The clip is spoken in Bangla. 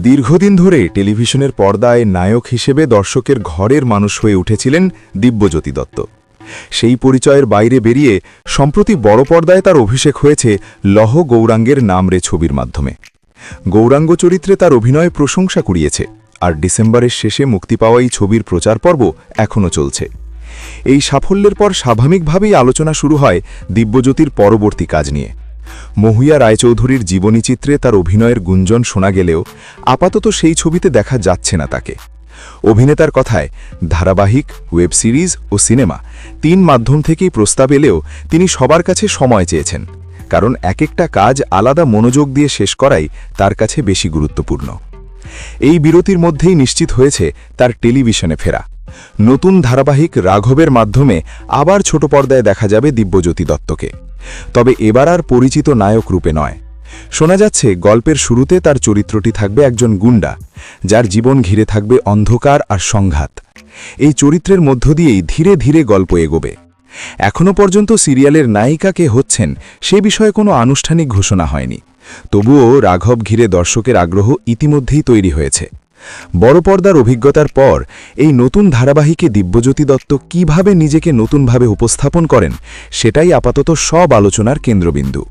দীর্ঘদিন ধরে টেলিভিশনের পর্দায় নায়ক হিসেবে দর্শকের ঘরের মানুষ হয়ে উঠেছিলেন দিব্যজ্যোতি দত্ত। সেই পরিচয়ের বাইরে বেরিয়ে সম্প্রতি বড় পর্দায় তার অভিষেক হয়েছে লহ গৌরাঙ্গের নাম রে ছবির মাধ্যমে। গৌরাঙ্গ চরিত্রে তার অভিনয় প্রশংসা কুড়িয়েছে, আর ডিসেম্বরের শেষে মুক্তি পাওয়া এই ছবির প্রচার পর্ব এখনও চলছে। এই সাফল্যের পর স্বাভাবিকভাবেই আলোচনা শুরু হয় দিব্যজ্যোতির পরবর্তী কাজ নিয়ে। মহুয়া রায়চৌধুরীর জীবনীচিত্রে তার অভিনয়ের গুঞ্জন শোনা গেলেও আপাতত সেই ছবিতে দেখা যাচ্ছে না তাকে। অভিনেতার কথায় ধারাবাহিক, ওয়েব সিরিজ ও সিনেমা তিন মাধ্যম থেকেই প্রস্তাব এলেও তিনি সবার কাছে সময় চেয়েছেন, কারণ এক একটা কাজ আলাদা মনোযোগ দিয়ে শেষ করাই তার কাছে বেশি গুরুত্বপূর্ণ। এই বিরতির মধ্যেই নিশ্চিত হয়েছে তার টেলিভিশনে ফেরা। নতুন ধারাবাহিক রাঘবের মাধ্যমে আবার ছোট পর্দায় দেখা যাবে দিব্যজ্যোতি দত্তকে, তবে এবার আর পরিচিত নায়ক রূপে নয়। শোনা যাচ্ছে গল্পের শুরুতে তার চরিত্রটি থাকবে একজন গুন্ডা, যার জীবন ঘিরে থাকবে অন্ধকার আর সংঘাত। এই চরিত্রের মধ্য দিয়েই ধীরে ধীরে গল্প এগোবে। এখনও পর্যন্ত সিরিয়ালের নায়িকা কে হচ্ছেন সে বিষয়ে কোনো আনুষ্ঠানিক ঘোষণা হয়নি, তবুও রাঘব ঘিরে দর্শকের আগ্রহ ইতিমধ্যেই তৈরি হয়েছে। বড় পর্দার অভিজ্ঞতার পর এই নতুন ধারাবাহিকে দিব্যজ্যোতি দত্ত কিভাবে নিজেকে নতুনভাবে উপস্থাপন করেন, সেটাই আপাতত সব আলোচনার কেন্দ্রবিন্দু।